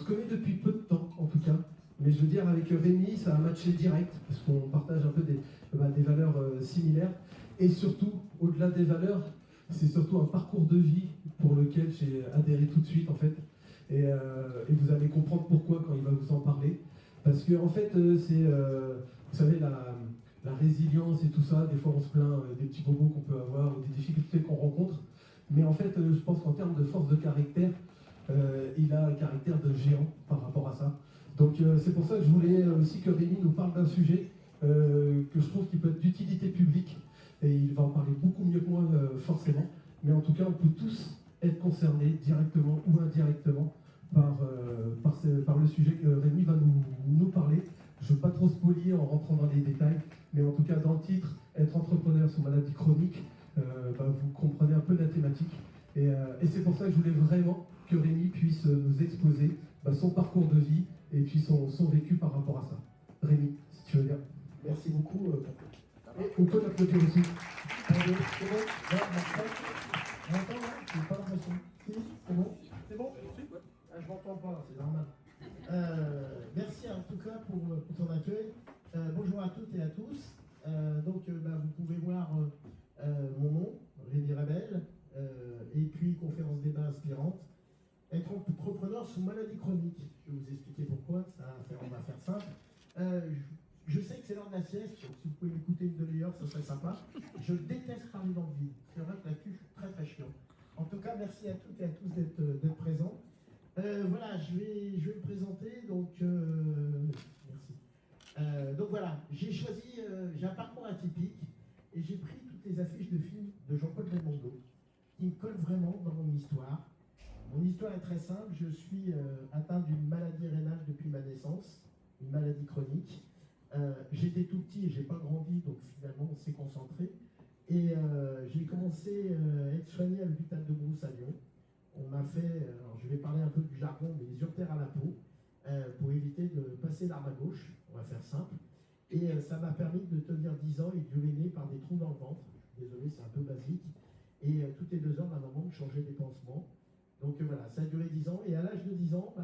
se connaît depuis peu de temps, en tout cas. Mais je veux dire, avec Rémi, ça a matché direct, parce qu'on partage un peu des valeurs similaires. Et surtout, au-delà des valeurs, c'est surtout un parcours de vie pour lequel j'ai adhéré tout de suite, en fait. Et vous allez comprendre pourquoi quand il va vous en parler. Parce que, en fait, c'est, vous savez, la résilience et tout ça, des fois on se plaint des petits bobos qu'on peut avoir ou des difficultés qu'on rencontre. Mais en fait, je pense qu'en termes de force de caractère, il a un caractère de géant par rapport à ça. Donc c'est pour ça que je voulais aussi que Rémi nous parle d'un sujet que je trouve qui peut être d'utilité publique. Et il va en parler beaucoup mieux que moi, forcément. Mais en tout cas, on peut tous être concernés, directement ou indirectement, par le sujet que Rémi va nous parler. Je ne veux pas trop spoiler en rentrant dans les détails, mais en tout cas, dans le titre, être entrepreneur sous maladie chronique, vous comprenez un peu la thématique. Et c'est pour ça que je voulais vraiment que Rémi puisse nous exposer son parcours de vie et puis son vécu par rapport à ça. Rémi, si tu veux bien. Merci beaucoup. Et on peut l'applaudir aussi. C'est bon? On entend là? Je n'ai pas l'impression. Si, c'est bon? C'est bon? Je m'entends pas, c'est normal. Merci en tout cas pour ton accueil. Bonjour à toutes et à tous. Vous pouvez voir mon nom, Rémi Rebel, et puis conférence débat inspirante. Être entrepreneur sous maladie chronique. Je vais vous expliquer pourquoi, on va faire simple. Je sais que c'est l'heure de la sieste, donc si vous pouvez m'écouter une demi-heure, ça serait sympa. Je déteste parler dans le vide. C'est vrai que là-dessus, je suis très très chiant. En tout cas, merci à toutes et à tous d'être présents. Voilà, je vais me présenter, merci. J'ai un parcours atypique et j'ai pris toutes les affiches de films de Jean-Paul Belmondo qui me collent vraiment dans mon histoire. Mon histoire est très simple, je suis atteint d'une maladie rénale depuis ma naissance, une maladie chronique. J'étais tout petit et j'ai pas grandi, donc finalement on s'est concentré. Et j'ai commencé à être soigné à l'hôpital de Brousse à Lyon. On m'a fait, alors je vais parler un peu du jargon, mais les urtères à la peau, pour éviter de passer l'arme à gauche, on va faire simple. Et ça m'a permis de tenir 10 ans et d'uriner par des trous dans le ventre. Désolé, c'est un peu basique. Et toutes les 2 heures, ma maman me changeait des pansements. Donc voilà, ça a duré 10 ans. Et à l'âge de 10 ans,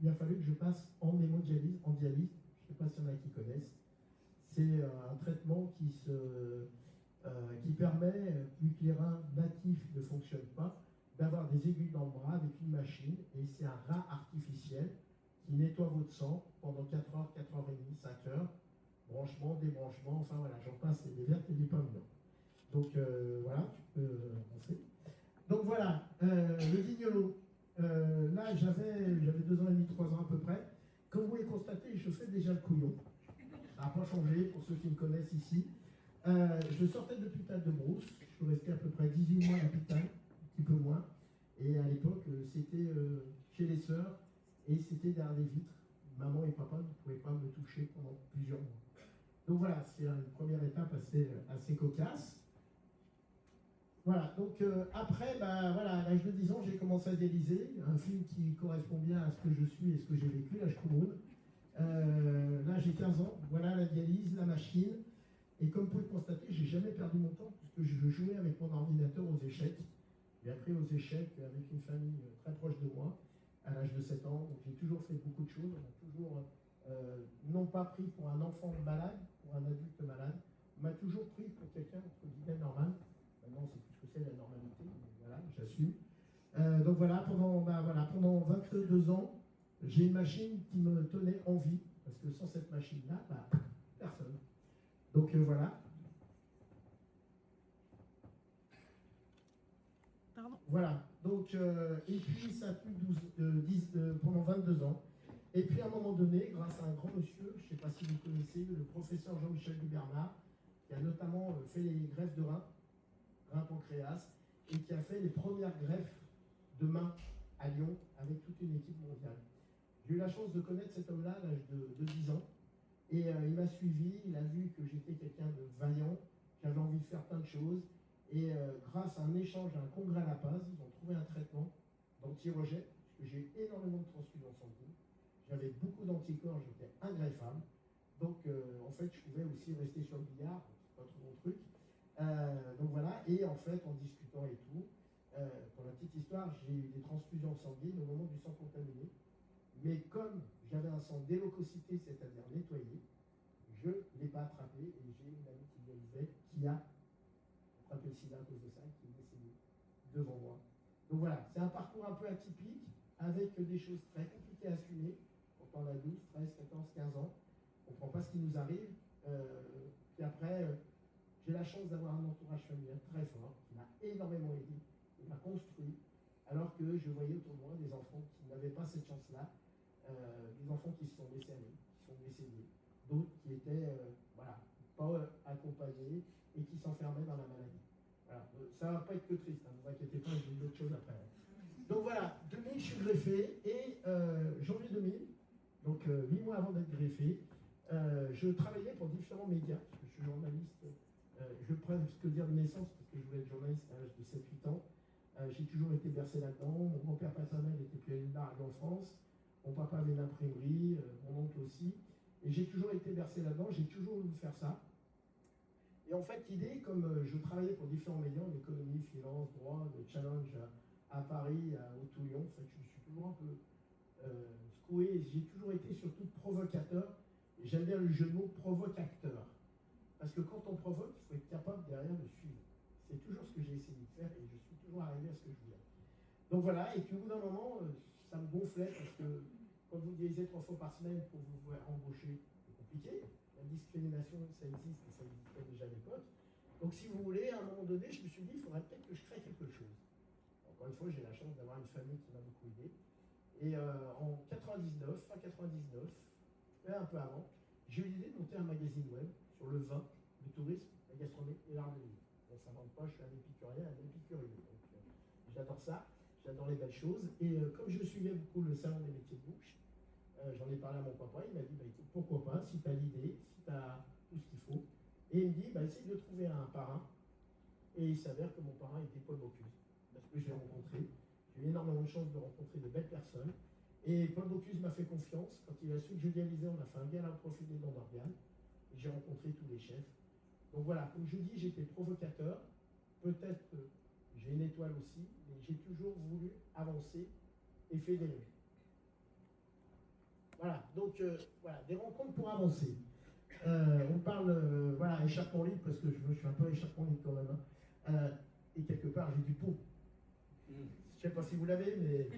il a fallu que je passe en hémodialyse, en dialyse. Je ne sais pas s'il y en a qui connaissent. C'est un traitement qui permet, vu que les reins natifs ne fonctionnent pas, d'avoir des aiguilles dans le bras avec une machine. Et c'est un rein artificiel qui nettoie votre sang pendant 4 heures, 4 heures et demie, 5 heures. Branchement, débranchement, enfin voilà, j'en passe des vertes et des pommes. Donc voilà, tu peux avancer. Donc voilà, le Vignolo. Là, j'avais 2 ans et demi, 3 ans à peu près. Comme vous pouvez constater, je fais déjà le couillon. Ça n'a pas changé pour ceux qui me connaissent ici. Je sortais de l'hôpital de Brousse. Je suis resté à peu près 18 mois à l'hôpital, un petit peu moins. Et à l'époque, c'était chez les sœurs et c'était derrière des vitres. Maman et papa ne pouvaient pas me toucher pendant plusieurs mois. Donc voilà, c'est une première étape assez cocasse. Voilà, donc après, à l'âge de 10 ans, j'ai commencé à dialyser, un film qui correspond bien à ce que je suis et ce que j'ai vécu, l'âge Koumoun. Là, j'ai 15 ans, voilà la dialyse, la machine. Et comme vous pouvez le constater, j'ai jamais perdu mon temps, puisque je jouais avec mon ordinateur aux échecs. J'ai appris aux échecs avec une famille très proche de moi, à l'âge de 7 ans. Donc j'ai toujours fait beaucoup de choses, on m'a toujours, non pas pris pour un enfant malade, pour un adulte malade, on m'a toujours pris pour quelqu'un, entre guillemets, normal. Maintenant, c'est plus ce que c'est la normalité, mais voilà, j'assume. Donc voilà, pendant 22 ans, j'ai une machine qui me tenait en vie, parce que sans cette machine-là, personne. Donc voilà. Pardon. Voilà, donc, et puis ça a pris pendant 22 ans. Et puis à un moment donné, grâce à un grand monsieur, je ne sais pas si vous connaissez, le professeur Jean-Michel Dubernard, qui a notamment fait les greffes de rein pancréas, et qui a fait les premières greffes de main à Lyon avec toute une équipe mondiale. J'ai eu la chance de connaître cet homme-là à l'âge de 10 ans, et il m'a suivi, il a vu que j'étais quelqu'un de vaillant, j'avais envie de faire plein de choses, et grâce à un échange, à un congrès à La Paz, ils ont trouvé un traitement d'anti-rejet, parce que j'ai énormément de transfusions sanguines, j'avais beaucoup d'anticorps, j'étais ingreffable, donc en fait je pouvais aussi rester sur le billard, c'est pas trop mon truc. Donc voilà, et en fait, en discutant et tout, pour la petite histoire, j'ai eu des transfusions sanguines au moment du sang contaminé. Mais comme j'avais un sang d'élococité, c'est-à-dire nettoyé, je ne l'ai pas attrapé et j'ai une amie qui me disait qui a attrapé le sida à cause de ça, qui est décédée devant moi. Donc voilà, c'est un parcours un peu atypique, avec des choses très compliquées à assumer. Quand on a 12, 13, 14, 15 ans, on ne comprend pas ce qui nous arrive. Puis après, j'ai la chance d'avoir un entourage familial très fort, qui m'a énormément aidé, qui m'a construit, alors que je voyais autour de moi des enfants qui n'avaient pas cette chance-là, des enfants qui se sont laissés aller, qui sont décédés, d'autres qui étaient voilà, pas accompagnés et qui s'enfermaient dans la maladie. Voilà. Ça ne va pas être que triste, ne vous inquiétez pas, j'ai d'autres choses après. Donc voilà, 2000, je suis greffé, et janvier 2000, donc 8 mois avant d'être greffé, je travaillais pour différents médias, parce que je suis journaliste, je peux presque dire de naissance, parce que je voulais être journaliste à l'âge de 7-8 ans. J'ai toujours été bercé là-dedans. Mon grand-père paternel était pionnier de en France, mon papa avait une imprimerie, mon oncle aussi, et j'ai toujours été bercé là-dedans, j'ai toujours voulu faire ça. Et en fait, l'idée, comme je travaillais pour différents médias, en économie, finance, droit, le challenge à Paris, au Touillon, en fait, je me suis toujours un peu secoué. J'ai toujours été surtout provocateur. Et j'aime bien le jeu de mots provocateur. Parce que quand on provoque, il faut être capable derrière de suivre. C'est toujours ce que j'ai essayé de faire et je suis toujours arrivé à ce que je voulais. Donc voilà, et puis au bout d'un moment, ça me gonflait parce que quand vous dialisez 3 fois par semaine pour vous voir embaucher, c'est compliqué. La discrimination, ça existe et ça existait déjà à l'époque. Donc si vous voulez, à un moment donné, je me suis dit, il faudrait peut-être que je crée quelque chose. Encore une fois, j'ai la chance d'avoir une famille qui m'a beaucoup aidé. Et en 99, fin 99, un peu avant, j'ai eu l'idée de monter un magazine web sur le vin, le tourisme, la gastronomie et l'art de vivre. Bon, ça ne manque pas, je suis un épicurien, un épicurieux. Donc j'adore ça, j'adore les belles choses. Et comme je suivais beaucoup le salon des métiers de bouche, j'en ai parlé à mon papa, il m'a dit, bah, écoute, pourquoi pas, si tu as l'idée, si tu as tout ce qu'il faut. Et il me dit, bah, essaye de trouver un parrain. Et il s'avère que mon parrain était Paul Bocuse, parce que je l'ai rencontré. J'ai eu énormément de chance de rencontrer de belles personnes. Et Paul Bocuse m'a fait confiance. Quand il a su que je dialysais, on a fait un bien au profit des dons d'organes. Et j'ai rencontré tous les chefs. Donc voilà, comme je dis, j'étais provocateur. Peut-être que j'ai une étoile aussi, mais j'ai toujours voulu avancer et fédérer. Voilà, donc voilà, des rencontres pour avancer. On parle, voilà, échappement libre, parce que je suis un peu échappement libre quand même. Hein. Et quelque part, j'ai du pot. Je ne sais pas si vous l'avez, mais...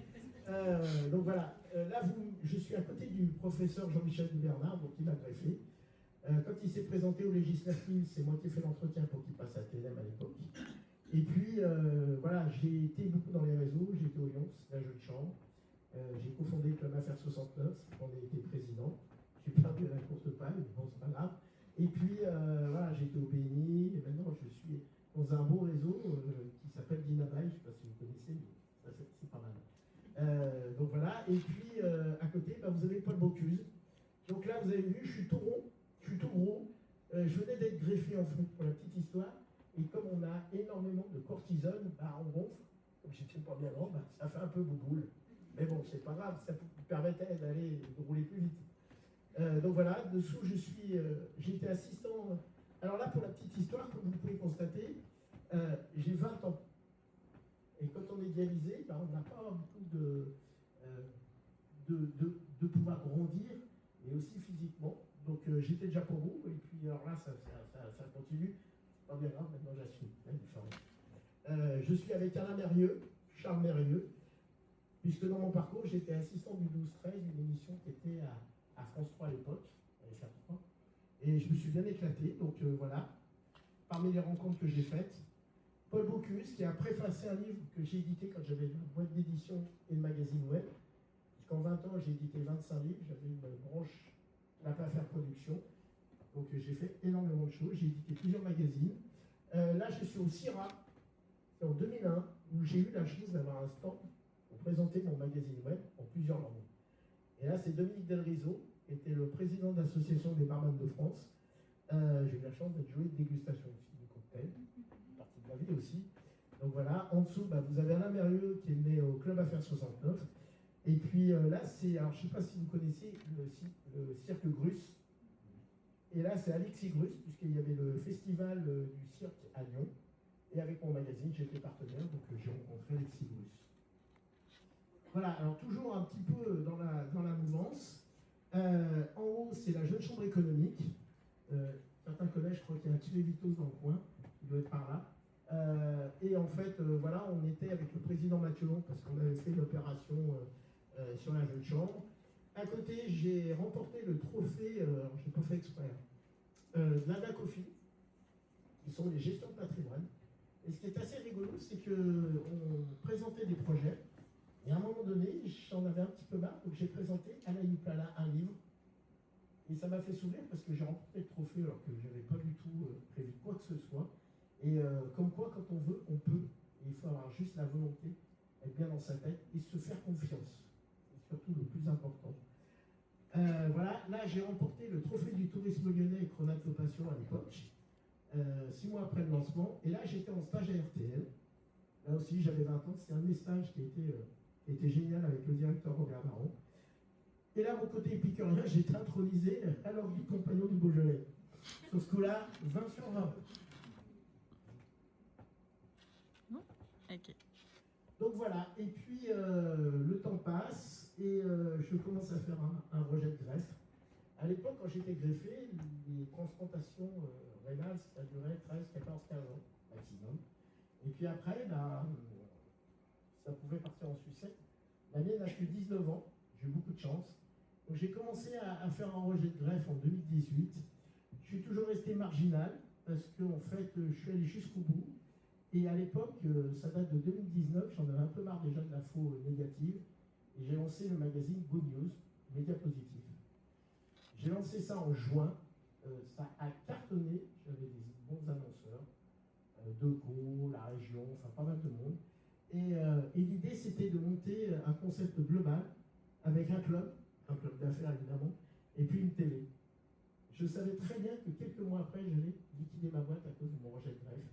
donc voilà, là, je suis à côté du professeur Jean-Michel Dubernard, donc il m'a greffé. Quand il s'est présenté aux législatives, c'est moi qui ai fait l'entretien pour qu'il passe à TLM à l'époque. Et puis, voilà, j'ai été beaucoup dans les réseaux, j'ai été au Lyons, la jeune chambre. J'ai cofondé le Club Affaires 69, j'en ai été président. J'ai perdu la courte paille, mais bon, c'est pas grave. Et puis, voilà, j'ai été au BNI, et maintenant je suis dans un beau réseau qui s'appelle Dinabaye, je ne sais pas si vous connaissez, mais c'est pas mal. Donc voilà, et puis à côté, bah, vous avez Paul Bocuse. Donc là, vous avez vu, je suis tout rond, je suis tout gros. Je venais d'être greffé en fait, pour la petite histoire. Et comme on a énormément de cortisone, bah, on gonfle. Comme j'étais pas bien grand, bah, ça fait un peu bouboule. Mais bon, c'est pas grave, ça me permettait de rouler plus vite. Donc voilà, dessous, j'ai été assistant. Alors là, pour la petite histoire, comme vous pouvez constater, j'ai 20 ans. Et quand on est dialysé, ben, on n'a pas beaucoup de pouvoir grandir, mais aussi physiquement. Donc j'étais déjà pour vous, et puis alors là, ça continue. Pas bien grave, maintenant j'assume la différence. Je suis avec Alain Mérieux, Charles Mérieux, puisque dans mon parcours, j'étais assistant du 12-13, une émission qui était à France 3 à l'époque, à FR3, et je me suis bien éclaté, donc voilà, parmi les rencontres que j'ai faites, Paul Bocuse, qui a préfacé un livre que j'ai édité quand j'avais une boîte d'édition et le magazine web, puisqu'en 20 ans, j'ai édité 25 livres, j'avais une branche La Affaire Production, donc j'ai fait énormément de choses, j'ai édité plusieurs magazines. Là, je suis au CIRA, c'est en 2001, où j'ai eu la chance d'avoir un stand pour présenter mon magazine web en plusieurs langues. Et là, c'est Dominique Delriso, qui était le président de l'Association des barman de France. J'ai eu la chance d'être joué de dégustation aussi, du cocktail, partie de la vie aussi. Donc voilà, en dessous, bah, vous avez Alain Mérieux qui est né au Club Affaires 69. Et puis là, c'est, alors je ne sais pas si vous connaissez le cirque Grus. Et là, c'est Alexis Grus, puisqu'il y avait le festival du cirque à Lyon. Et avec mon magazine, j'étais partenaire, donc j'ai rencontré Alexis Grus. Voilà, alors toujours un petit peu dans la mouvance. En haut, c'est la jeune chambre économique. Certains collèges, je crois qu'il y a un petit Vitos dans le coin, il doit être par là. Et en fait, voilà, on était avec le président Mathieu Long parce qu'on avait fait l'opération sur la jeune chambre. À côté, j'ai remporté le trophée, alors je n'ai pas fait exprès, de l'ADACOFI, qui sont les gestions de patrimoine. Et ce qui est assez rigolo, c'est qu'on présentait des projets. Et à un moment donné, j'en avais un petit peu marre, donc j'ai présenté à la Youpala un livre. Et ça m'a fait sourire parce que j'ai remporté le trophée alors que je n'avais pas du tout prévu quoi que ce soit. Et comme quoi, quand on veut, on peut. Et il faut avoir juste la volonté, être bien dans sa tête et se faire confiance. C'est surtout le plus important. Voilà, là j'ai remporté le trophée du tourisme lyonnais et chronatopation à l'époque, 6 mois après le lancement. Et là j'étais en stage à RTL. Là aussi j'avais 20 ans, c'est un de mes stages qui était génial avec le directeur Robert Baron. Et là, mon côté épicurien, j'ai été intronisé à l'ordre du compagnon du Beaujolais. Sur ce coup-là, 20 sur 20. Ok. Donc voilà, et puis le temps passe et je commence à faire un rejet de greffe. À l'époque, quand j'étais greffé, les transplantations rénales, ça durait 13, 14, 15 ans maximum. Et puis après, ça pouvait partir en sucette. La mienne n'a que 19 ans, j'ai eu beaucoup de chance. Donc j'ai commencé à faire un rejet de greffe en 2018. Je suis toujours resté marginal parce qu'en fait, je suis allé jusqu'au bout. Et à l'époque, ça date de 2019, j'en avais un peu marre déjà de l'info négative. Et j'ai lancé le magazine Good News, Média Positif. J'ai lancé ça en juin. Ça a cartonné. J'avais des bons annonceurs. Deco, la région, enfin pas mal de monde. Et l'idée, c'était de monter un concept global avec un club d'affaires évidemment, et puis une télé. Je savais très bien que quelques mois après, j'allais liquider ma boîte à cause de mon rejet de greffe.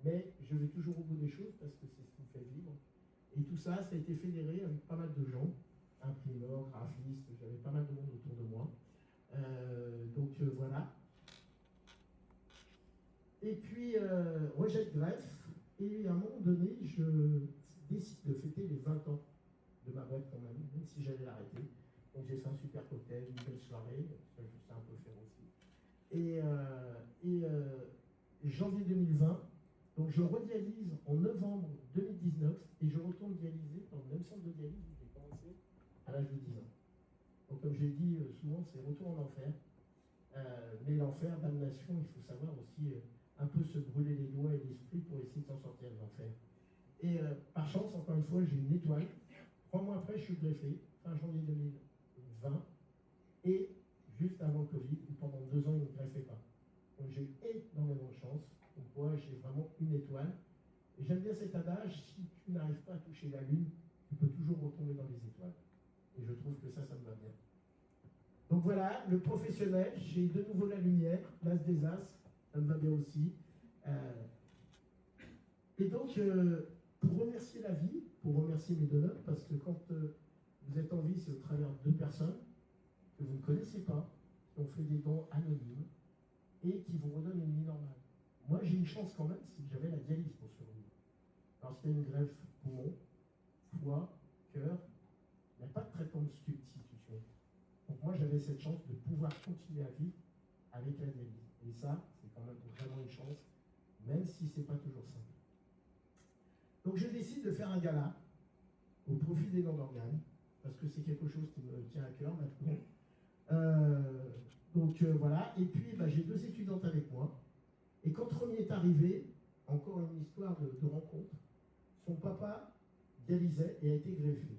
Mais je vais toujours au bout des choses parce que c'est ce qui me fait vivre. Et tout ça, ça a été fédéré avec pas mal de gens, imprimeurs, graphistes, j'avais pas mal de monde autour de moi. Donc voilà. Et puis, rejet de greffe, et à un moment donné, je décide de fêter les 20 ans de ma boîte quand même si j'allais l'arrêter. Donc j'ai fait un super cocktail, une belle soirée, ça je sais un peu faire aussi. Et janvier 2020, donc je redialyse en novembre 2019 et je retourne dialyser dans le même centre de dialyse où j'ai commencé à l'âge de 10 ans. Donc comme j'ai dit souvent, c'est retour en enfer. Mais l'enfer, damnation, il faut savoir aussi un peu se brûler les doigts et l'esprit pour essayer de s'en sortir de l'enfer. Et par chance, encore une fois, j'ai une étoile. 3 mois après, je suis greffé, fin janvier 2020, et juste avant le Covid, où pendant 2 ans, il ne me greffait pas. Donc j'ai énormément de chance. Donc moi, j'ai vraiment une étoile. Et j'aime bien cet adage, si tu n'arrives pas à toucher la Lune, tu peux toujours retomber dans les étoiles. Et je trouve que ça me va bien. Donc voilà, le professionnel, j'ai de nouveau la lumière, l'as des as, ça me va bien aussi. Et donc, pour remercier la vie, pour remercier mes donneurs, parce que quand vous êtes en vie, c'est au travers de 2 personnes que vous ne connaissez pas, qui ont fait des dons anonymes et qui vous redonnent une vie normale. Moi, j'ai une chance quand même, c'est que j'avais la dialyse pour survivre. Parce qu'il y a une greffe poumon, foie, cœur, il n'y a pas de traitement de substitution. Donc moi, j'avais cette chance de pouvoir continuer à vivre avec la dialyse. Et ça, c'est quand même vraiment une chance, même si ce n'est pas toujours simple. Donc je décide de faire un gala au profit des dons d'organes, parce que c'est quelque chose qui me tient à cœur maintenant. Voilà, et puis j'ai 2 étudiantes avec moi. Et quand Romy est arrivé, encore une histoire de rencontre, son papa dialysait et a été greffé.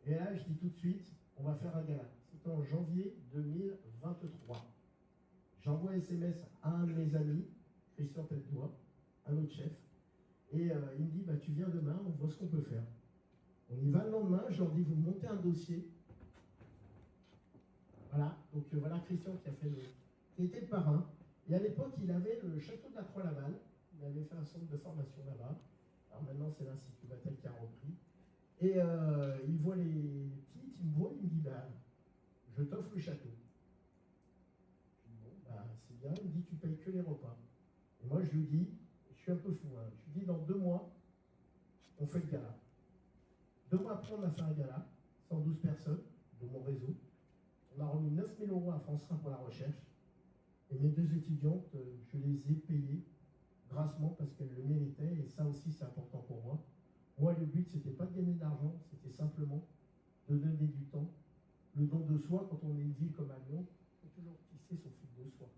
Et là, je dis tout de suite, on va faire un gala. C'était en janvier 2023. J'envoie SMS à un de mes amis, Christian Tête-Doigt, un autre chef, et il me dit, tu viens demain, on voit ce qu'on peut faire. On y va le lendemain, je leur dis, vous montez un dossier. Voilà, donc voilà Christian qui était le parrain. Et à l'époque, il avait le château de la Croix-Laval. Il avait fait un centre de formation là-bas. Alors maintenant, c'est l'Institut Vatel qui a repris. Et il voit les petites, il me voit, il me dit, je t'offre le château. Je dis, bon, c'est bien. Il me dit, tu payes que les repas. Et moi, je lui dis, je suis un peu fou, hein. Je lui dis, dans 2 mois, on fait le gala. 2 mois après, on a fait un gala, 112 personnes de mon réseau. On a remis 9 000 € à France 1 pour la recherche. Et mes 2 étudiantes, je les ai payées grassement parce qu'elles le méritaient. Et ça aussi, c'est important pour moi. Moi, le but, c'était pas de gagner de l'argent, c'était simplement de donner du temps. Le don de soi, quand on est une ville comme Amiens, il faut toujours tisser son fil de soie.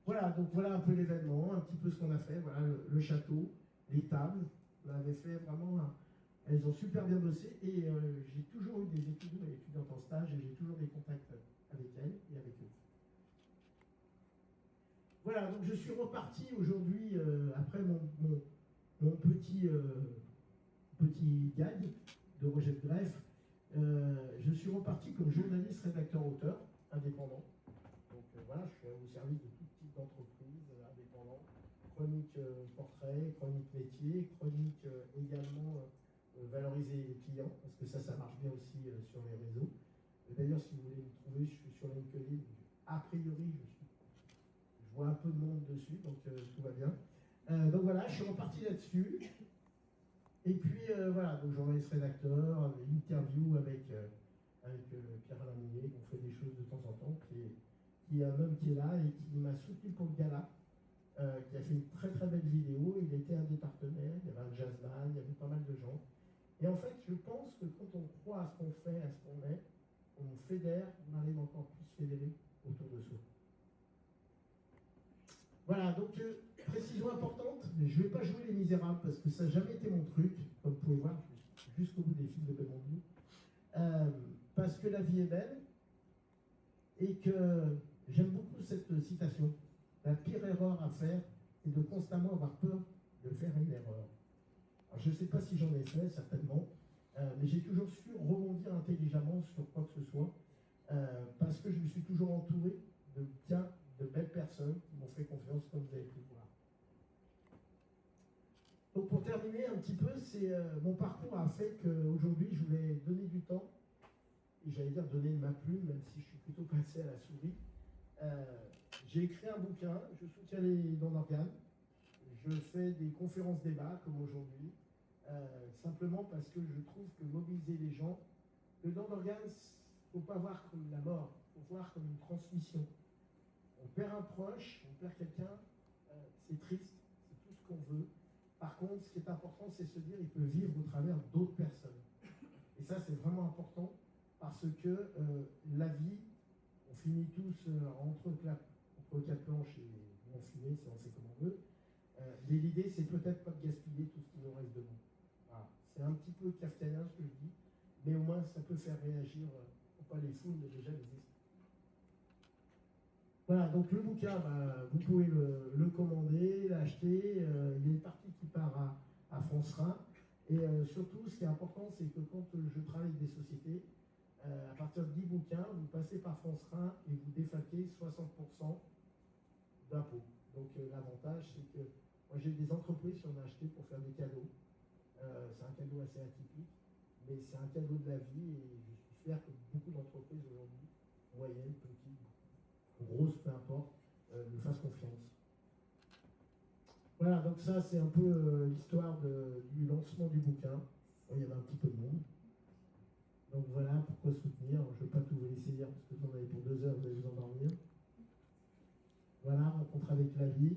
Voilà, donc voilà un peu l'événement, un petit peu ce qu'on a fait. Voilà le château, les tables. On avait fait vraiment. Elles ont super bien bossé et j'ai toujours eu des étudiantes en stage et j'ai toujours des contacts avec elles et avec eux. Voilà, donc je suis reparti aujourd'hui après mon petit gag de Roger de Greff. Je suis reparti comme journaliste, rédacteur, auteur, indépendant. Donc voilà, je suis au service de tout type d'entreprise, indépendant. Chronique portrait, chronique métier, chronique également valoriser les clients, parce que ça marche bien aussi sur les réseaux. D'ailleurs, si vous voulez me trouver, je suis sur LinkedIn. A priori, je vois un peu de monde dessus, donc tout va bien. Donc voilà, je suis reparti là-dessus. Et puis voilà, donc journaliste rédacteur, interview avec Pierre-Alain Mouillet, on fait des choses de temps en temps, qui est un homme qui est là et qui m'a soutenu pour le gala, qui a fait une très très belle vidéo. Il était un des partenaires, il y avait un jazzman, il y avait pas mal de gens. Et en fait, je pense que quand on croit à ce qu'on fait, à ce qu'on est, on fédère, on arrive encore plus fédéré autour de soi. Voilà, donc précision importante, je ne vais pas jouer Les Misérables parce que ça n'a jamais été mon truc, comme vous pouvez voir, je suis jusqu'au bout des films de Belmondo, parce que la vie est belle et que j'aime beaucoup cette citation. La pire erreur à faire, c'est de constamment avoir peur de faire une erreur. Alors, je ne sais pas si j'en ai fait, certainement, mais j'ai toujours su rebondir intelligemment sur quoi que ce soit, parce que je me suis toujours entouré de belles personnes qui m'ont fait confiance, comme vous avez pu le voir. Donc pour terminer un petit peu, mon parcours a fait qu'aujourd'hui, je voulais donner du temps, et j'allais dire donner de ma plume, même si je suis plutôt passé à la souris. J'ai écrit un bouquin, je soutiens les dons d'organes, je fais des conférences débats comme aujourd'hui, simplement parce que je trouve que mobiliser les gens, le don d'organes, il ne faut pas voir comme la mort, il faut voir comme une transmission. On perd un proche, on perd quelqu'un, c'est triste, c'est tout ce qu'on veut. Par contre, ce qui est important, c'est se dire qu'il peut vivre au travers d'autres personnes. Et ça, c'est vraiment important, parce que la vie, on finit tous entre quatre planches et on finit, si on sait comme on veut. Mais l'idée, c'est peut-être pas de gaspiller tout ce qui nous reste de bon. Voilà. C'est un petit peu kafkaïen ce que je dis, mais au moins ça peut faire réagir, non pas les foules, mais déjà les esprits. Voilà, donc le bouquin, vous pouvez le commander, l'acheter. Il y a une partie qui part à France Rhin. Et surtout, ce qui est important, c'est que quand je travaille avec des sociétés, à partir de 10 bouquins, vous passez par France Rhin et vous défalquez 60% d'impôts. Donc l'avantage, c'est que moi j'ai des entreprises qui en ont acheté pour faire des cadeaux. C'est un cadeau assez atypique, mais c'est un cadeau de la vie et je suis fier que beaucoup d'entreprises aujourd'hui, moyennes, petites, grosses, peu importe, me fassent confiance. Voilà, donc ça c'est un peu l'histoire du lancement du bouquin. Bon, il y avait un petit peu de monde. Donc voilà pourquoi soutenir. Je ne vais pas tout vous laisser dire parce que vous en avez pour 2 heures, vous allez vous endormir. Voilà, rencontre avec la vie.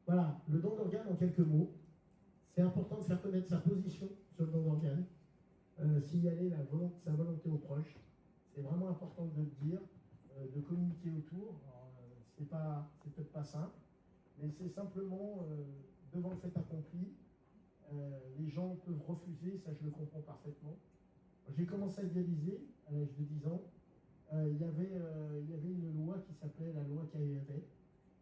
Voilà, le don d'organes en quelques mots. C'est important de faire connaître sa position sur le don d'organes, signaler sa volonté aux proches. C'est vraiment important de le dire, de communiquer autour. C'est peut-être pas simple, mais c'est simplement devant le fait accompli. Les gens peuvent refuser, ça je le comprends parfaitement. J'ai commencé à dialyser à l'âge de 10 ans. Il y avait une loi qui s'appelait la loi KEV.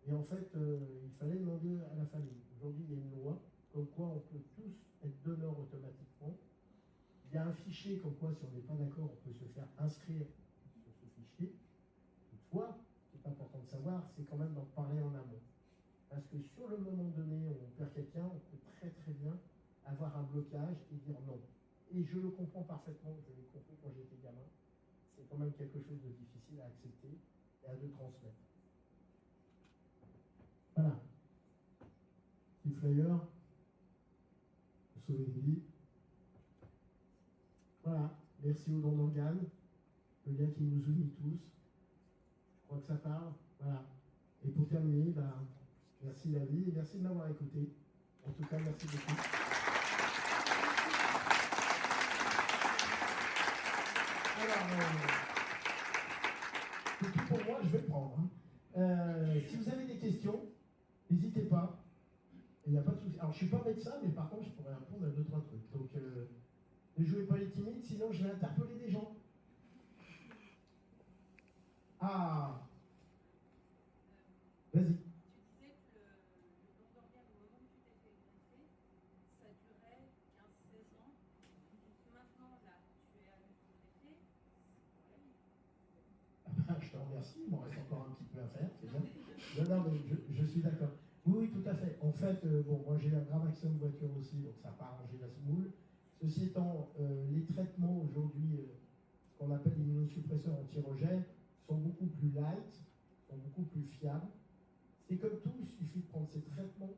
Et en fait, il fallait demander à la famille. Aujourd'hui, il y a une loi comme quoi on peut tous être donneurs automatiquement. Il y a un fichier comme quoi, si on n'est pas d'accord, on peut se faire inscrire sur ce fichier. Toutefois, ce qui est important de savoir, c'est quand même d'en parler en amont. Parce que sur le moment donné où on perd quelqu'un, on peut très très bien avoir un blocage et dire non. Et je le comprends parfaitement, je l'ai compris quand j'étais gamin. C'est quand même quelque chose de difficile à accepter et à de transmettre. Voilà. Petit flyer pour sauver des vies. Voilà, merci aux dons d'organes, le lien qui nous unit tous. Je crois que ça parle. Voilà. Et pour terminer, merci la vie et merci de m'avoir écouté. En tout cas, merci beaucoup. Alors, c'est tout pour moi, je vais prendre. Si vous avez des questions, n'hésitez pas. Il n'y a pas de souci. Alors, je ne suis pas médecin, mais par contre, je pourrais répondre à 2-3 trucs. Donc, ne jouez pas les timides, sinon je vais interpeller des gens. Ah, vas-y. Tu disais que le don d'organes, au moment où tu t'es fait greffer, ça durait 15-16 ans. Maintenant, là, tu es allé te greffer, c'est pour la vie. Je te remercie, il m'en reste encore un petit peu à faire, c'est bien. Non, mais je suis d'accord. Oui, tout à fait. En fait, moi j'ai un grave accident de voiture aussi, donc ça n'a pas arrangé la semoule. Ceci étant, les traitements aujourd'hui, ce qu'on appelle l'immunosuppresseur anti-rejet, sont beaucoup plus light, sont beaucoup plus fiables. C'est comme tout, il suffit de prendre ces traitements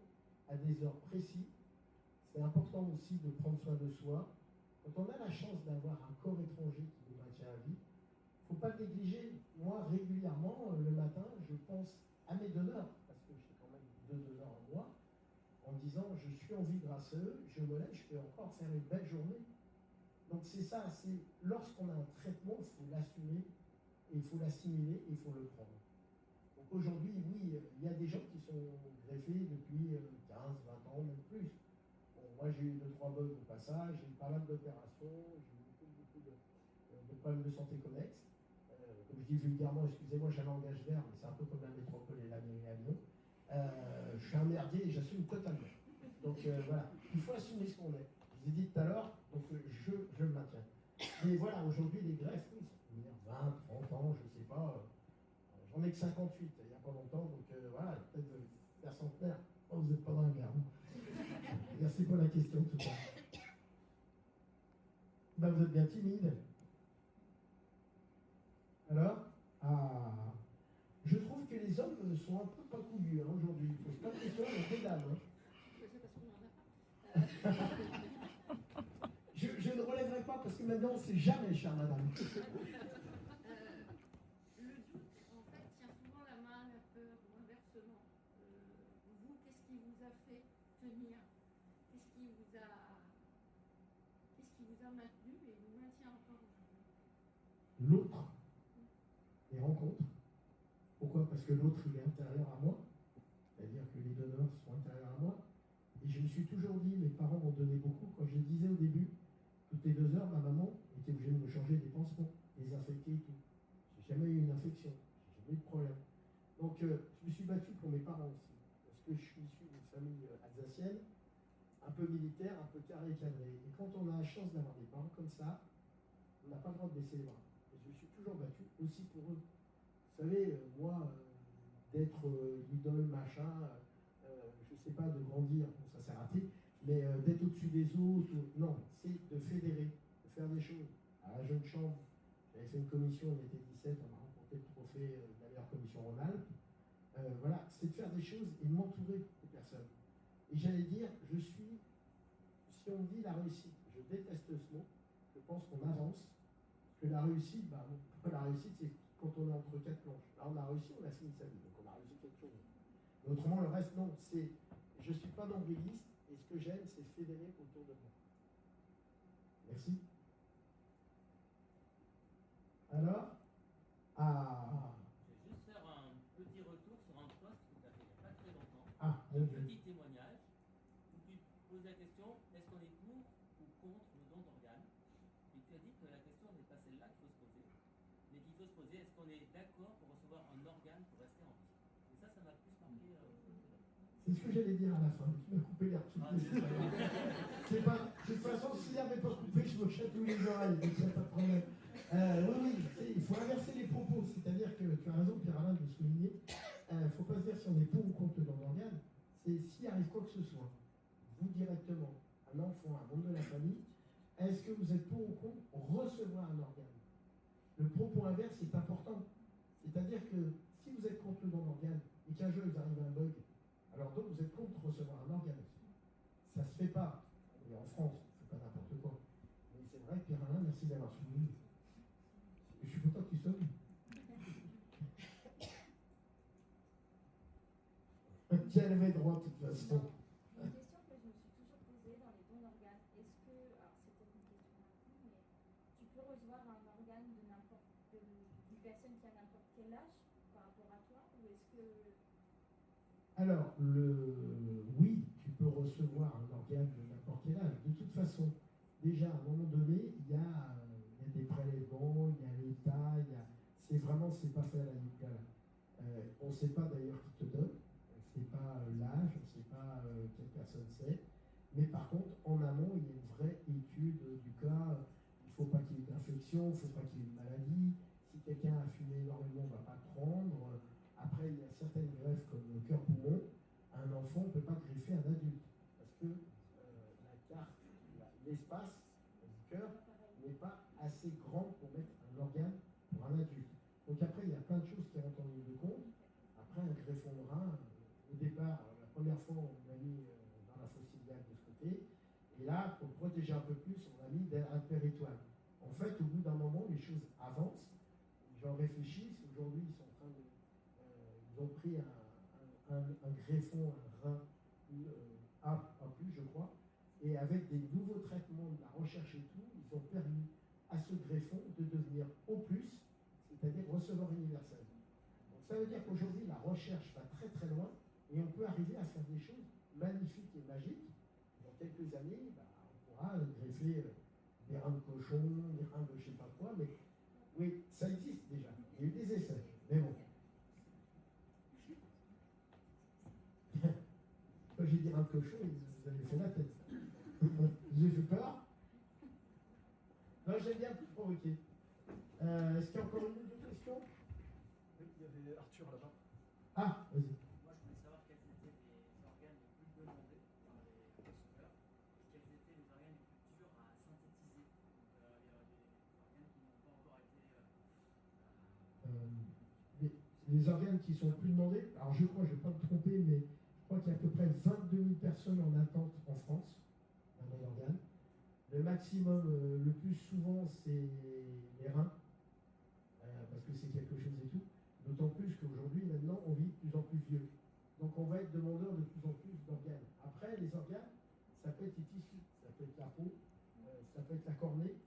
à des heures précises. C'est important aussi de prendre soin de soi. Quand on a la chance d'avoir un corps étranger qui nous maintient à vie, il ne faut pas le négliger. Moi, régulièrement, le matin, je pense à mes donneurs, parce que j'ai quand même 2 donneurs en moi, en disant je suis en vie grâce à eux, je me lève, je peux encore faire une belle journée. Donc c'est ça, c'est lorsqu'on a un traitement, il faut l'assumer, et il faut l'assimiler, et il faut le prendre. Donc aujourd'hui, oui, il y a des gens qui sont greffés depuis 15, 20 ans, même plus. Bon, moi j'ai eu 2-3 bugs au passage, j'ai eu pas mal d'opérations, j'ai eu beaucoup de problèmes de santé connexes. Comme je dis vulgairement, excusez-moi, j'ai un langage vert, mais c'est un peu comme la métropole et l'avion. Je suis un merdier et j'assume totalement. Donc voilà, il faut assumer ce qu'on est. Je vous ai dit tout à l'heure, donc je le maintiens. Mais voilà, aujourd'hui, les greffes, oui, ça peut venir 20, 30 ans, je ne sais pas. J'en ai que 58, il n'y a pas longtemps, donc voilà, peut-être faire centenaire. Oh, vous n'êtes pas dans la merde. Merci pour la question, tout ça. Vous êtes bien timide. Alors, je trouve que les hommes sont un peu pas couillus aujourd'hui. Il ne pose pas de questions, mais des dames. C'est parce qu'on n'en a pas. Je ne relèverai pas parce que maintenant, on ne sait jamais, chère madame. Le doute, en fait, tient souvent la main à la peur, ou inversement. Vous, qu'est-ce qui vous a fait tenir? Qu'est-ce qui vous a maintenu et vous maintient encore aujourd'hui? L'autre, les rencontres. Pourquoi? Parce que l'autre, il est intérieur à moi. C'est-à-dire que les donneurs sont intérieurs à moi. Et je me suis toujours dit, mes parents m'ont donné beaucoup. Quand je disais au début, toutes les 2 heures, ma maman était obligée de me changer des pansements, des infectés et tout. J'ai jamais eu une infection, j'ai jamais eu de problème. Donc, je me suis battu pour mes parents aussi. Parce que je suis issu d'une famille alsacienne, un peu militaire, un peu carré et cadré. Et quand on a la chance d'avoir des parents comme ça, on n'a pas le droit de baisser les bras. Et je me suis toujours battu aussi pour eux. Vous savez, moi, d'être l'idole, machin, je ne sais pas, de grandir, bon, ça s'est raté, mais d'être au-dessus des autres, non, c'est de fédérer, de faire des choses. À la jeune chambre, j'avais fait une commission, on était 17, on a remporté le trophée de la meilleure commission Rhône-Alpes. Voilà, c'est de faire des choses et de m'entourer de personnes. Et j'allais dire, je suis, si on me dit la réussite, je déteste ce mot, je pense qu'on avance, parce que la réussite, la réussite, c'est quand on est entre 4 planches. Là, on a réussi, on a fini sa vie, donc on a réussi quelque chose. Mais autrement, le reste, non, c'est, je ne suis pas nombriliste, et ce que j'aime, c'est fédérer autour de moi. Merci. Alors, Je vais juste faire un petit retour sur un post que tu as fait il n'y a pas très longtemps. mon Un Dieu. petit témoignage où tu poses la question, est-ce qu'on est pour ou contre le don d'organes? Et tu as dit que la question n'est pas celle-là qu'il faut se poser, mais qu'il faut se poser, est-ce qu'on est d'accord pour recevoir un organe pour rester en vie? Et ça m'a plus marqué. C'est ce que j'allais dire à la fin. Tu m'as coupé l'air tout de suite. C'est pas. De toute façon, s'il n'avait pas coupé, je me chatouille les oreilles, donc il n'y a pas de problème. Oui, il faut inverser les propos. C'est-à-dire que tu as raison, Pierre-Alain, de souligner. Il ne faut pas se dire si on est pour ou contre le don d'organes. C'est s'il arrive quoi que ce soit, vous directement, un enfant, un membre de la famille, est-ce que vous êtes pour ou contre recevoir un organe? Le propos inverse est important. C'est-à-dire que si vous êtes contre le don d'organes et qu'un jour il arrive un bug, alors donc vous êtes contre recevoir un organe. fait pas. Et en France, on ne fait pas n'importe quoi. Mais c'est vrai que Pierre-Alain, merci d'avoir souligné. Je suis content que tu sois venu. Tu as levé droit de toute façon. Une question que je me suis toujours posée dans les dons d'organes, est-ce que, alors c'est peut-être une question maintenant, mais tu peux recevoir un organe d'une personne qui a n'importe quel âge par rapport à toi, ou est-ce que... Alors, oui, tu peux recevoir un organe de n'importe quel âge. De toute façon, déjà, à un moment donné, il y a des prélèvements, il y a l'état, c'est pas fait à la nucléaire. On ne sait pas d'ailleurs qui te donne, on ne sait pas l'âge, on ne sait pas quelle personne c'est. Mais par contre, en amont, il y a une vraie étude du cas. Il ne faut pas qu'il y ait d'infection, il ne faut pas qu'il y ait une maladie. Si quelqu'un a fumé énormément, on ne va pas le prendre. Après, il y a certaines greffes comme le cœur-poumon. Un enfant ne peut pas greffer un adulte parce que la carte, l'espace du cœur n'est pas assez grand pour mettre un organe pour un adulte. Donc après, il y a plein de choses qui rentrent en ligne de compte. Après, un greffon de rein, au départ, la première fois, on l'a mis dans la fosse iliaque de ce côté. Et là, pour protéger un peu plus, on a mis un péritoine. En fait, au bout d'un moment, les choses avancent. Les gens réfléchissent. Aujourd'hui, ils sont en train de... ils ont pris un greffon, un rein A+, je crois. Et avec des nouveaux traitements de la recherche et tout, ils ont permis à ce greffon de devenir O+, c'est-à-dire receveur universel. Donc ça veut dire qu'aujourd'hui, la recherche va très très loin et on peut arriver à faire des choses magnifiques et magiques. Dans quelques années, on pourra greffer des reins de cochon, des reins de je sais pas quoi, mais oui, ça existe déjà. Il y a eu des essais, mais bon. Quand j'ai dit reins de cochon, vous avez fait la tête. Vous avez fait peur? Non, j'aime bien tout provoquer. Est-ce qu'il y a encore une autre question? Oui, il y avait Arthur là-bas. Ah, vas-y. Moi, je voulais savoir quels étaient les organes les plus demandés par les receveurs, quels étaient les organes les plus durs à synthétiser. Donc, il y a des organes qui n'ont pas encore été... Les organes qui sont plus demandés, alors je crois, je ne vais pas me tromper, mais je crois qu'il y a à peu près 22 000 personnes en attente en France d'un don d'organes. Le maximum, le plus souvent, c'est les reins, parce que c'est quelque chose et tout. D'autant plus qu'aujourd'hui, maintenant, on vit de plus en plus vieux. Donc on va être demandeur de plus en plus d'organes. Après, les organes, ça peut être les tissus, ça peut être la peau, ça peut être la cornée.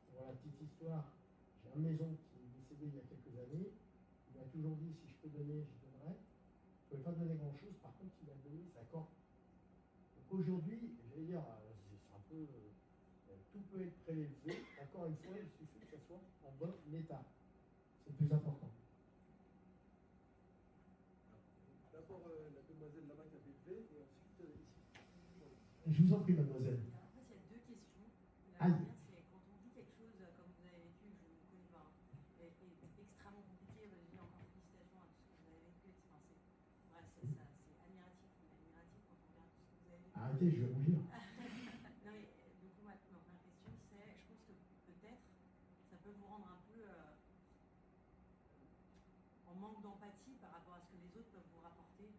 Pour la petite histoire, j'ai un maison qui est décédé il y a quelques années. Il m'a toujours dit, si je peux donner, je donnerai. Je ne pouvais pas donner grand-chose, par contre, il a donné sa corne. Donc aujourd'hui, j'allais dire, c'est un peu... tout peut être prélevé. Encore une fois, il suffit que ça soit en bon état. C'est le plus important. D'abord la demoiselle là-bas qui avait levé, et ensuite ici. Je vous en prie, mademoiselle. En fait, il y a deux questions. Aïe. La première, c'est quand on dit quelque chose comme vous avez vécu, je ne connais pas, est extrêmement compliqué. Je dis encore félicitations à tout ce que vous avez vécu. Enfin, c'est admiratif. On est admiratif quand on regarde tout ce que vous avez vécu. Arrêtez, je vais rougir. Non, mais du coup, ma première question, c'est, je pense que peut-être, ça peut vous rendre un peu en manque d'empathie par rapport à ce que les autres peuvent vous rapporter,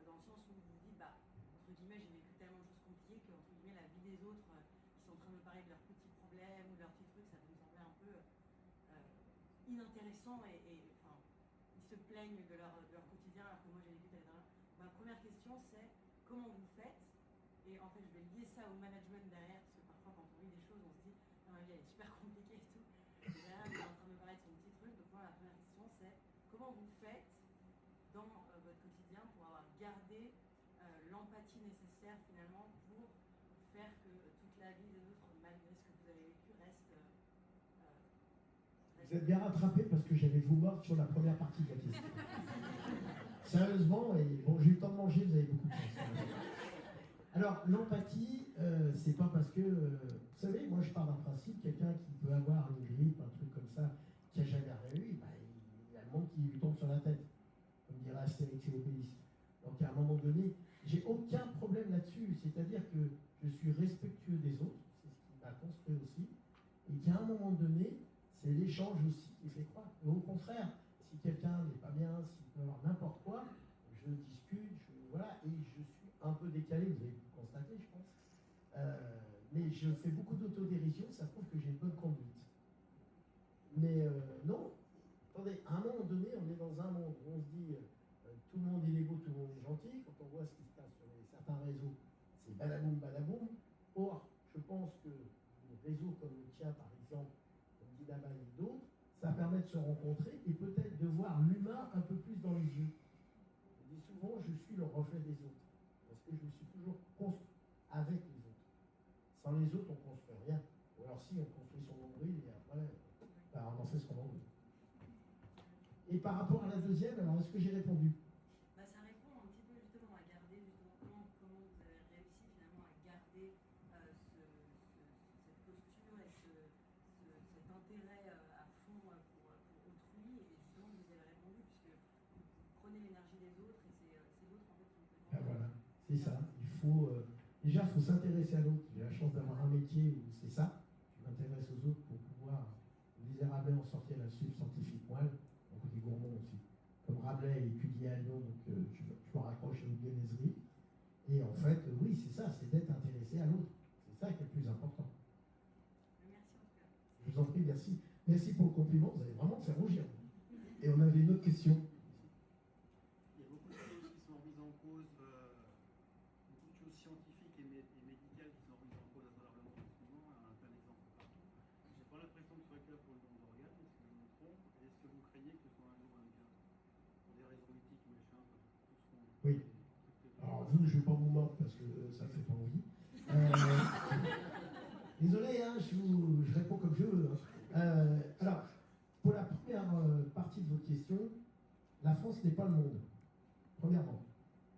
dans le sens où vous vous dites, entre guillemets, j'ai vécu tellement de choses compliquées que, entre guillemets, la vie des autres, ils sont en train de me parler de leurs petits problèmes ou de leurs petits trucs, ça peut me sembler un peu inintéressant et enfin, ils se plaignent de leur quotidien alors que moi j'ai vécu tel. Ma première question, c'est comment vous faites? Et en fait, je vais lier ça au management derrière, parce que parfois, quand on vit des choses, on se dit, non, ma vie, elle est super compliquée et tout. Et derrière, il est en train de me parler de son petit truc. Donc, moi, la première question, c'est comment vous faites dans votre quotidien pour avoir gardé l'empathie nécessaire, finalement, pour faire que toute la vie des autres, malgré ce que vous avez vécu, reste. Vous êtes bien rattrapé parce que j'allais vous mordre sur la première partie de la question. Sérieusement, et bon, j'ai eu le temps de manger, vous avez beaucoup de chance. Alors, l'empathie, c'est pas parce que... vous savez, moi je pars d'un principe, quelqu'un qui peut avoir une grippe, un truc comme ça, qui n'a jamais rien eu, il y a le monde qui lui tombe sur la tête, comme dirait Astérix et Obélix. Donc à un moment donné, j'ai aucun problème là-dessus, c'est-à-dire que je suis respectueux des autres, c'est ce qui m'a construit aussi, et qu'à un moment donné, c'est l'échange aussi qui fait croire. Et au contraire, si quelqu'un n'est pas bien, s'il peut avoir n'importe quoi, je discute, voilà, et je suis un peu décalé, vous avez pu le constater, je pense. je fais beaucoup d'autodérision, ça prouve que j'ai une bonne conduite. Mais non, attendez, à un moment donné, on est dans un monde où on se dit tout le monde est égaux, tout le monde est gentil. Quand on voit ce qui se passe sur certains réseaux, c'est badaboum, badaboum. Or, je pense que des réseaux comme le tien, par exemple, comme Didaba et d'autres, ça permet de se rencontrer et peut-être de voir l'humain un peu plus dans les yeux. Je dis souvent, je suis le reflet des autres. Parce que je me suis toujours construit avec les autres. Sans les autres, on ne construit rien. Ou alors si, on construit son nombril et après, on en fait ce qu'on en veut. Et par rapport à la deuxième, alors est-ce que j'ai répondu? Ça répond un petit peu justement à garder, justement, comment vous avez réussi finalement à garder cette posture et cet intérêt à fond pour autrui. Et justement, vous avez répondu, puisque vous prenez l'énergie des autres et c'est l'autre en fait qui vous peut. Voilà, c'est ça. Il faut déjà, il faut s'intéresser à l'autre. J'ai la chance d'avoir un métier où c'est ça. Je m'intéresse aux autres pour pouvoir. Les Rabelais ont sorti là-dessus scientifique moelle, donc des gourmands aussi. Comme Rabelais étudiait à Lyon, donc je me raccroche aux viennoiseries. Et en fait, oui, c'est ça, c'est d'être intéressé à l'autre. C'est ça qui est le plus important. Merci en tout cas. Je vous en prie, merci. Merci pour le compliment, vous allez vraiment me faire rougir. Et on avait une autre question. Il y a beaucoup de choses qui sont remises en cause, beaucoup de choses scientifiques et médicales qui sont remises en cause à travers le monde en ce moment, un exemple partout. Je n'ai pas l'impression que ce soit le cas pour le don d'organes, est-ce que je me trompe? Est-ce que vous craignez que ce soit un jour un cas? Pour des raisons éthiques ou machin, tout ce qu'on... Oui. Alors vous, je ne vais pas vous mordre parce que ça ne fait pas envie. Désolé, hein, je réponds comme je veux. Alors, pour la première partie de votre question, la France n'est pas le monde, premièrement.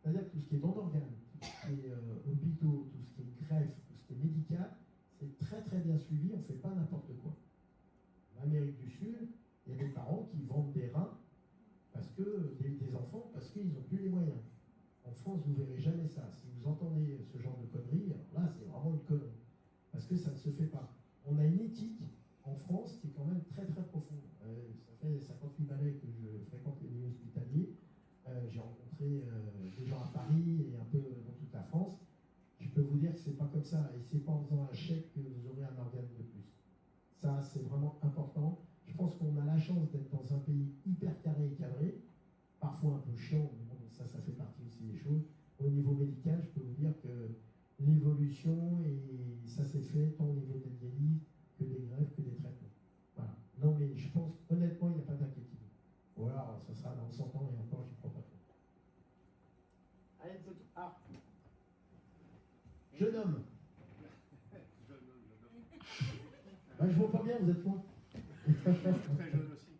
C'est-à-dire que tout ce qui est don d'organes, tout ce qui est hôpitaux, tout ce qui est greffe, tout ce qui est médical, c'est très très bien suivi, on ne fait pas n'importe quoi. En Amérique du Sud, il y a des parents qui vendent des reins parce que des enfants parce qu'ils n'ont plus les moyens. En France, vous ne verrez jamais ça. Si vous entendez ce genre de conneries, alors là, c'est vraiment une connerie. Parce que ça ne se fait pas. On a une éthique en France qui est quand même très très profonde. Ça fait 58 années que je fréquente les milieux hospitaliers. J'ai rencontré des gens à Paris et un peu dans toute la France. Je peux vous dire que c'est pas comme ça. Et c'est pas en faisant un chèque que vous aurez un organe de plus. Ça, c'est vraiment important. Je pense qu'on a la chance d'être dans un pays hyper carré et cadré, parfois un peu chiant, mais bon, ça fait partie aussi des choses. Au niveau médical, je peux vous dire que l'évolution, et ça s'est fait tant au niveau des dialyses que des greffes, que des traitements. Voilà. Non, mais je pense, honnêtement, il n'y a pas d'inquiétude. Ou alors, ça sera dans 100 ans et encore, je ne crois pas trop. Allez, jeune homme. Je vois pas bien, vous êtes loin. Très jeune aussi.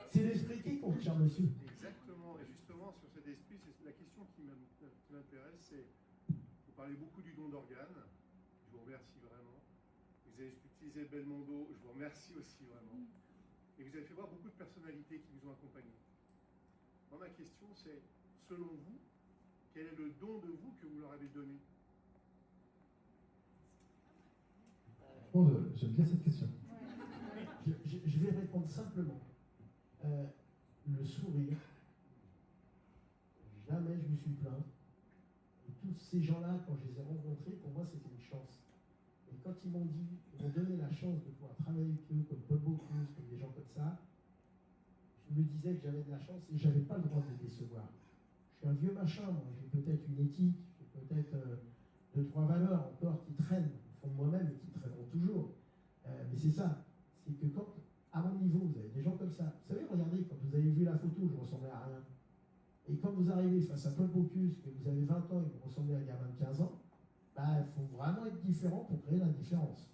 C'est l'esprit qui compte, cher monsieur. Exactement, et justement sur cet esprit, c'est la question qui m'intéresse, c'est, vous parlez beaucoup du don d'organes, je vous remercie vraiment. Vous avez utilisé Belmondo, je vous remercie aussi vraiment. Et vous avez fait voir beaucoup de personnalités qui vous ont accompagné. Moi, ma question, c'est, selon vous, quel est le don de vous que vous leur avez donné? J'aime bien cette question. Je vais répondre simplement. Le sourire, jamais je me suis plaint. Et tous ces gens-là, quand je les ai rencontrés, pour moi, c'était une chance. Et quand ils m'ont donné la chance de pouvoir travailler avec eux, comme Paul Bocuse, comme des gens comme ça, je me disais que j'avais de la chance et je n'avais pas le droit de les décevoir. Je suis un vieux machin, moi, j'ai peut-être une éthique, j'ai peut-être 2-3 valeurs encore qui traînent au fond de moi-même et qui traîneront toujours. Mais c'est ça, c'est que quand, à mon niveau, vous avez des gens comme ça. Vous savez, regardez, quand vous avez vu la photo, je ressemblais à rien. Et quand vous arrivez face à Paul Bocuse, que vous avez 20 ans et que vous ressemblez à un gamin de 15 ans, il faut vraiment être différent pour créer la différence.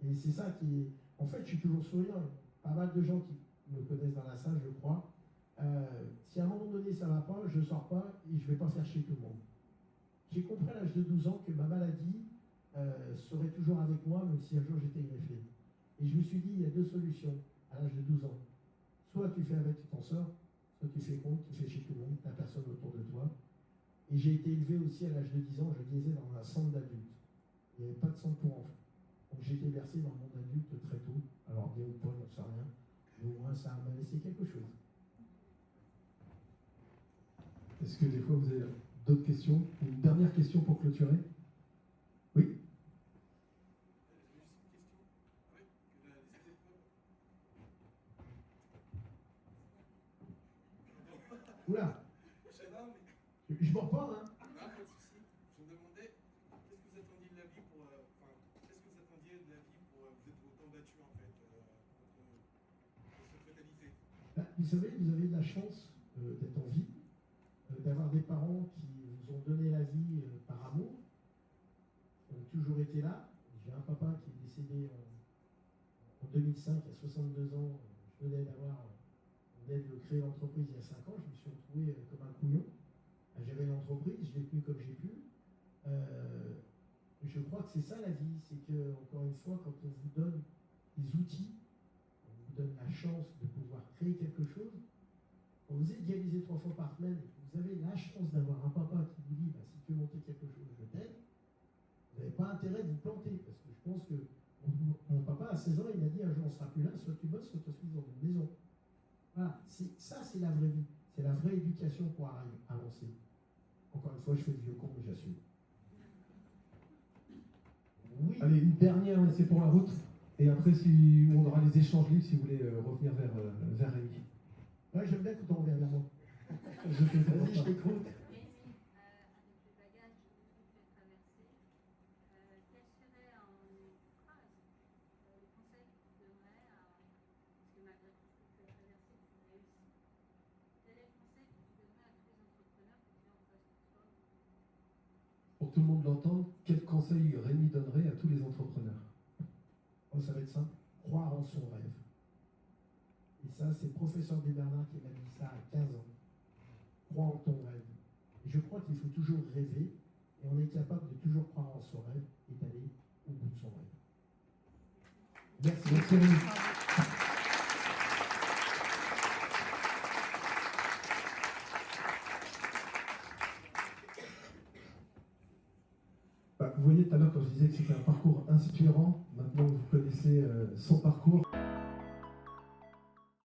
Et c'est ça qui est... En fait, je suis toujours souriant. Pas mal de gens qui me connaissent dans la salle, je crois. Si à un moment donné ça ne va pas, je ne sors pas et je ne vais pas faire chier tout le monde. J'ai compris à l'âge de 12 ans que ma maladie serait toujours avec moi, même si un jour j'étais greffé. Et je me suis dit, il y a deux solutions à l'âge de 12 ans. Soit tu fais avec, tu t'en sors, soit tu fais compte, tu fais chez tout le monde, tu n'as personne autour de toi. Et j'ai été élevé aussi à l'âge de 10 ans, je disais, dans un centre d'adultes. Il n'y avait pas de centre pour enfants. Donc j'ai été bercé dans le monde adulte très tôt. Alors bien ou pas, j'en sais rien. Mais au moins ça m'a laissé quelque chose. Est-ce que des fois vous avez d'autres questions? Une dernière question pour clôturer? Oui? Je m'en parle, hein. Ah, pas de souci. Je me demandais, qu'est-ce que vous attendiez de la vie pour. Qu'est-ce que vous attendiez de la vie pour vous être autant battu en fait contre cette fatalité? Vous savez, vous avez de la chance d'être en vie, d'avoir des parents qui vous ont donné la vie par amour, qui ont toujours été là. J'ai un papa qui est décédé en 2005, à 62 ans. Je venais de créer l'entreprise il y a 5 ans. Je me suis retrouvé comme un couillon à gérer l'entreprise. Je l'ai tenu comme j'ai pu. Je crois que c'est ça la vie. C'est que, encore une fois, quand on vous donne des outils, on vous donne la chance de pouvoir créer quelque chose, quand vous êtes dialysé 3 fois par semaine et que vous avez la chance d'avoir un papa qui vous dit bah, si tu veux monter quelque chose, je t'aide, vous n'avez pas intérêt de vous planter. Parce que je pense que mon papa, à 16 ans, il m'a dit un jour on ne sera plus là, soit tu bosses, soit tu suis dans une maison. Voilà, ça c'est la vraie vie. C'est la vraie éducation pour avancer. Encore une fois, je fais le vieux con, mais j'assume. Oui. Allez, une dernière, c'est pour la route. Et après, on aura les échanges libres si vous voulez revenir vers Rémi. Ouais, j'aime bien quand on revient vers moi. Je fais ça. Vas-y, je t'écoute. Avec le bagage que tu fais traverser, quel serait en phrase le conseil que tu donnerais parce que malgré tout ce que tu as traversé, tu réussis. Quel est le conseil que tu donnerais à tous les entrepreneurs que tu as en face de toi? Pour que tout le monde l'entende, quel conseil Rémi donnerait à tous les entrepreneurs? Oh, ça va être simple. Croire en son rêve. Et ça, c'est le professeur Desbernard qui m'a dit ça à 15 ans. Crois en ton rêve. Et je crois qu'il faut toujours rêver, et on est capable de toujours croire en son rêve et d'aller au bout de son rêve. Merci. Merci Rémi. Vous voyez tout à l'heure quand je disais que c'était un parcours inspirant, maintenant vous connaissez son parcours.